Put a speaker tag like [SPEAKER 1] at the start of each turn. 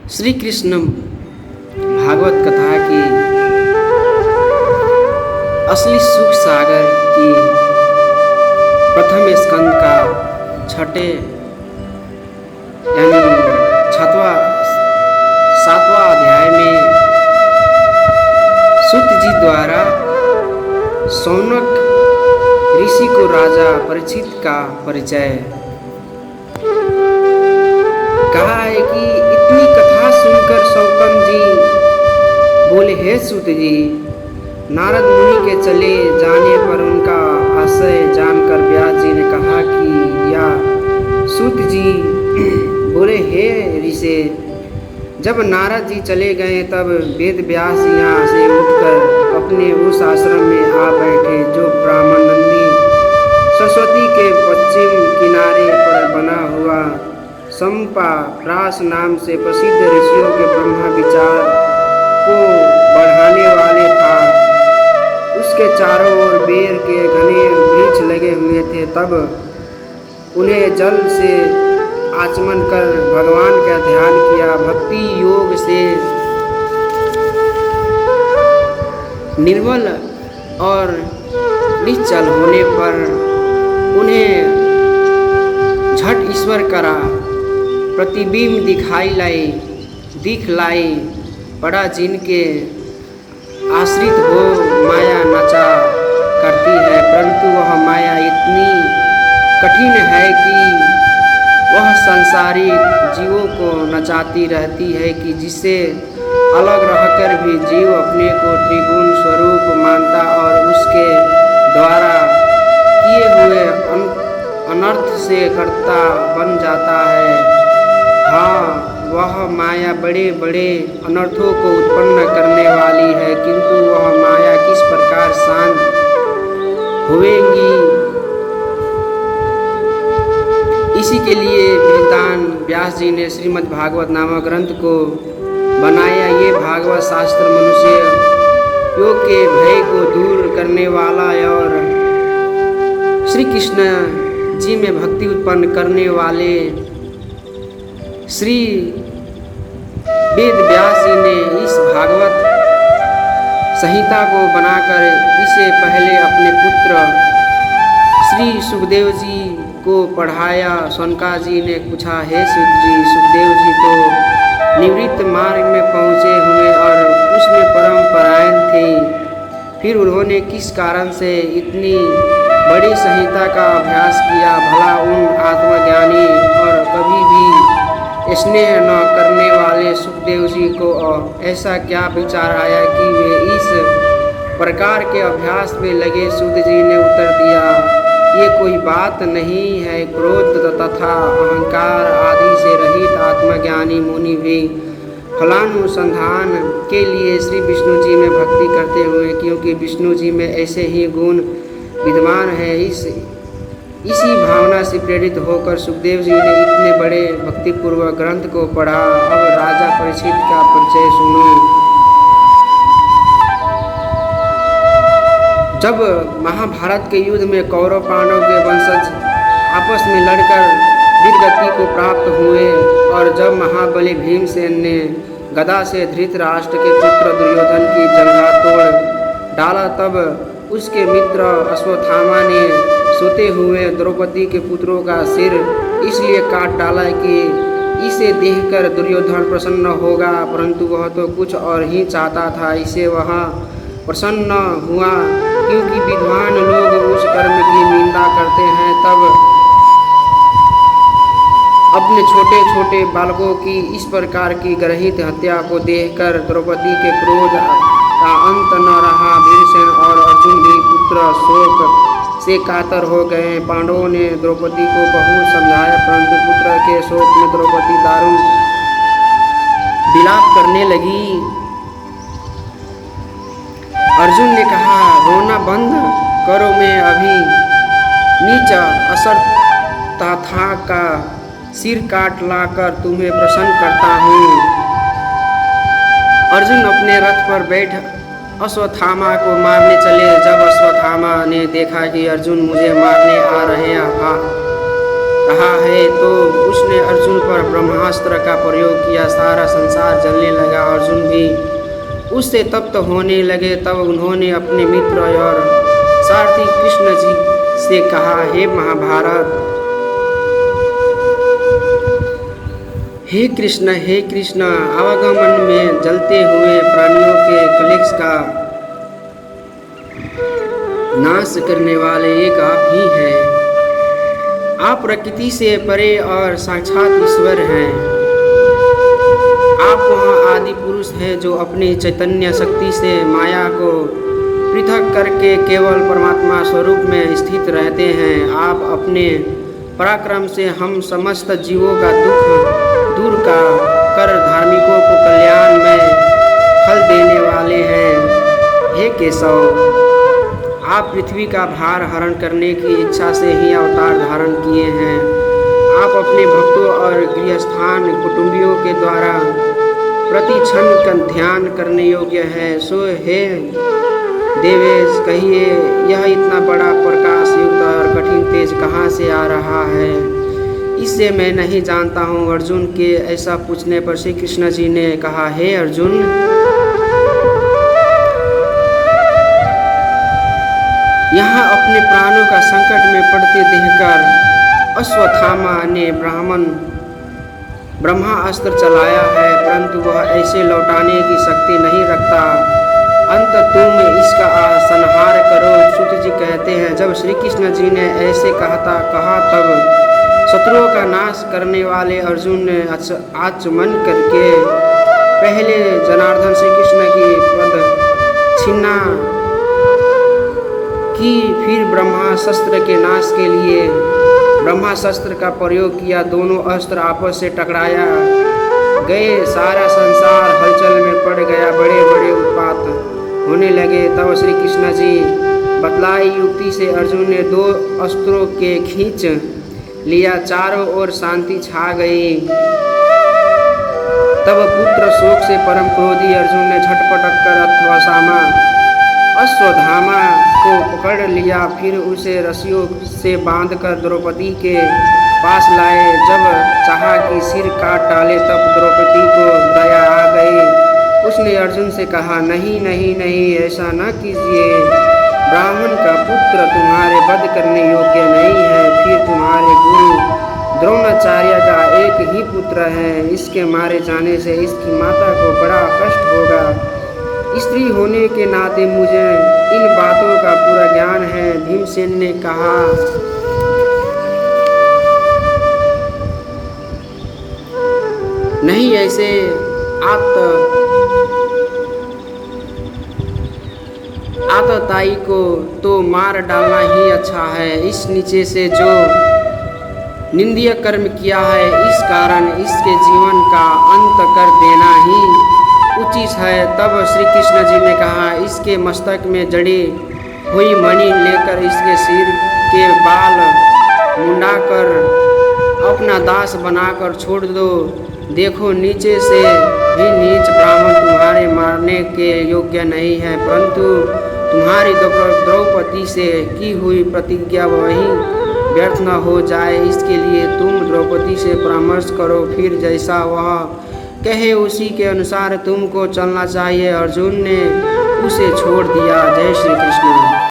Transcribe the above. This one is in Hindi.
[SPEAKER 1] श्री कृष्ण भागवत कथा की असली सुख सागर की प्रथम स्कंद का छठे यानी सातवां अध्याय में सूत जी द्वारा शौनक ऋषि को राजा परीक्षित का परिचय कहा है कि इतनी कथा सुनकर शौनक जी बोले, हे सूत जी, नारद मुनि के चले जाने पर उनका आशय जानकर व्यास जी ने कहा कि या सूत जी बोले, हे ऋषि, जब नारद जी चले गए तब वेद व्यास यहाँ से उठकर अपने उस आश्रम में आ बैठे जो ब्राह्मण नंदी सरस्वती के पश्चिम किनारे पर बना हुआ संपा प्रास नाम से प्रसिद्ध ऋषियों के ब्रह्मा विचार को बढ़ाने वाले था। उसके चारों ओर बेर के घने वृक्ष लगे हुए थे। तब उन्हें जल से आचमन कर भगवान का ध्यान किया। भक्ति योग से निर्मल और निश्चल होने पर उन्हें झट ईश्वर करा प्रतिबिंब दिख लाई पड़ा, जिनके आश्रित हो माया नचा करती है, परंतु वह माया इतनी कठिन है कि वह संसारिक जीवों को नचाती रहती है कि जिससे अलग रहकर भी जीव अपने को त्रिगुण स्वरूप मानता और उसके द्वारा किए हुए अनर्थ से कर्ता बन जाता है। हाँ, वह माया बड़े बड़े अनर्थों को उत्पन्न करने वाली है, किंतु वह माया किस प्रकार शांत होवेगी, इसी के लिए विद्वान व्यास जी ने श्रीमद् भागवत नामक ग्रंथ को बनाया। ये भागवत शास्त्र मनुष्य योग के भय को दूर करने वाला और श्री कृष्ण जी में भक्ति उत्पन्न करने वाले श्री वेद व्यास जी ने इस भागवत संहिता को बनाकर इसे पहले अपने पुत्र श्री सुखदेव जी को पढ़ाया। शौनका जी ने पूछा, हे सूत जी, सुखदेव जी तो निवृत्त मार्ग में पहुँचे हुए और उसमें परम परायण थे, फिर उन्होंने किस कारण से इतनी बड़ी संहिता का अभ्यास किया? भला उन आत्मज्ञानी और कभी भी स्नेह न करने वाले सुखदेव जी को ऐसा क्या विचार आया कि वे इस प्रकार के अभ्यास में लगे? सूत जी ने उत्तर दिया, ये कोई बात नहीं है। क्रोध तथा अहंकार आदि से रहित आत्मज्ञानी मुनि भी फलानुसंधान के लिए श्री विष्णु जी में भक्ति करते हुए, क्योंकि विष्णु जी में ऐसे ही गुण विद्यमान है, इसी भावना से प्रेरित होकर सुखदेव जी ने इतने बड़े भक्तिपूर्वक ग्रंथ को पढ़ा। अब राजा परीक्षित का परिचय सुनो। जब महाभारत के युद्ध में कौरव पांडव के वंशज आपस में लड़कर वीरगति को प्राप्त हुए और जब महाबली भीमसेन ने गदा से धृतराष्ट्र के पुत्र दुर्योधन की जंघा तोड़ डाला, तब उसके मित्र अश्वत्थामा ने सोते हुए द्रौपदी के पुत्रों का सिर इसलिए काट डाला कि इसे देखकर दुर्योधन प्रसन्न होगा, परंतु वह तो कुछ और ही चाहता था। इसे वह प्रसन्न हुआ, क्योंकि विद्वान लोग उस कर्म की निंदा करते हैं। तब अपने छोटे छोटे बालकों की इस प्रकार की गृहीत हत्या को देखकर द्रौपदी के क्रोध का अंत न रहा। भीमसेन और अर्जुन भी पुत्र शोक से कातर हो गए। पांडवों ने द्रौपदी को बहुत समझाया, परंतु पुत्र के शोक में द्रौपदी दारुण विलाप करने लगी। अर्जुन ने कहा, रोना बंद करो, मैं अभी नीच अश्वत्थामा का सिर काट लाकर तुम्हें प्रसन्न करता हूँ। अर्जुन अपने रथ पर बैठ अश्वत्थामा को मारने चले। जब अश्वत्थामा ने देखा कि अर्जुन मुझे मारने आ रहे हैं, कहा है तो उसने अर्जुन पर ब्रह्मास्त्र का प्रयोग किया। सारा संसार जलने लगा। अर्जुन भी उससे तप्त होने लगे। तब उन्होंने अपने मित्र और सारथी कृष्ण जी से कहा, हे महाभारत, हे कृष्ण, आवागमन में जलते हुए प्राणियों के क्लेश का नाश करने वाले एक आप ही हैं। आप प्रकृति से परे और साक्षात ईश्वर हैं। आप वहाँ आदि पुरुष हैं जो अपनी चैतन्य शक्ति से माया को पृथक करके केवल परमात्मा स्वरूप में स्थित रहते हैं। आप अपने पराक्रम से हम समस्त जीवों का दुख दूर कर धार्मिकों को कल्याण में फल देने वाले हैं। हे केशव, आप पृथ्वी का भार हरण करने की इच्छा से ही अवतार धारण किए हैं। आप अपने भक्तों और गृहस्थान कुटुंबियों के द्वारा प्रति क्षण का ध्यान करने योग्य है। सो हे देवेश, कहिए यह इतना बड़ा प्रकाश युक्त और कठिन तेज कहाँ से आ रहा है? इससे मैं नहीं जानता हूँ। अर्जुन के ऐसा पूछने पर श्री कृष्ण जी ने कहा, हे अर्जुन, यहाँ अपने प्राणों का संकट में पड़ते देखकर अश्वत्थामा ने ब्रह्मास्त्र चलाया है, परंतु वह ऐसे लौटाने की शक्ति नहीं रखता। अंत तुम इसका संहार करो। सूत जी कहते हैं, जब श्री कृष्ण जी ने ऐसे कहा तब शत्रुओं का नाश करने वाले अर्जुन ने आचमन करके पहले जनार्दन श्री कृष्ण की पद छीना की, फिर ब्रह्मास्त्र के नाश के लिए ब्रह्मास्त्र का प्रयोग किया। दोनों अस्त्र आपस से टकराया गए। सारा संसार हलचल में पड़ गया। बड़े बड़े उत्पात होने लगे। तब श्री कृष्ण जी बतलाई युक्ति से अर्जुन ने दो अस्त्रों के खींच लिया। चारों ओर शांति छा गई। तब पुत्र शोक से परम क्रोधी अर्जुन ने झटपट कर अश्वत्थामा को पकड़ लिया। फिर उसे रस्सियों से बांधकर द्रौपदी के पास लाए। जब चाहा कि सिर काट डाले तब द्रौपदी को दया आ गई। उसने अर्जुन से कहा, नहीं नहीं नहीं, ऐसा न कीजिए। ब्राह्मण का पुत्र तुम्हारे वध करने योग्य नहीं है। फिर तुम्हारे गुरु द्रोणाचार्य का एक ही पुत्र है। इसके मारे जाने से इसकी माता को बड़ा कष्ट होगा। स्त्री होने के नाते मुझे इन बातों का पूरा ज्ञान है। भीमसेन ने कहा, नहीं, ऐसे आतताई को तो मार डालना ही अच्छा है। इस नीचे से जो निंदनीय कर्म किया है, इस कारण इसके जीवन का अंत कर देना ही उचित है। तब श्री कृष्ण जी ने कहा, इसके मस्तक में जड़ी हुई मणि लेकर इसके सिर के बाल मुंडाकर अपना दास बनाकर छोड़ दो। देखो, नीचे से भी नीच ब्राह्मण तुम्हारे मारने के योग्य नहीं है, परंतु तुम्हारी द्रौपदी से की हुई प्रतिज्ञा वही व्यर्थ न हो जाए, इसके लिए तुम द्रौपदी से परामर्श करो। फिर जैसा वह कहे उसी के अनुसार तुमको चलना चाहिए। अर्जुन ने उसे छोड़ दिया। जय श्री कृष्ण।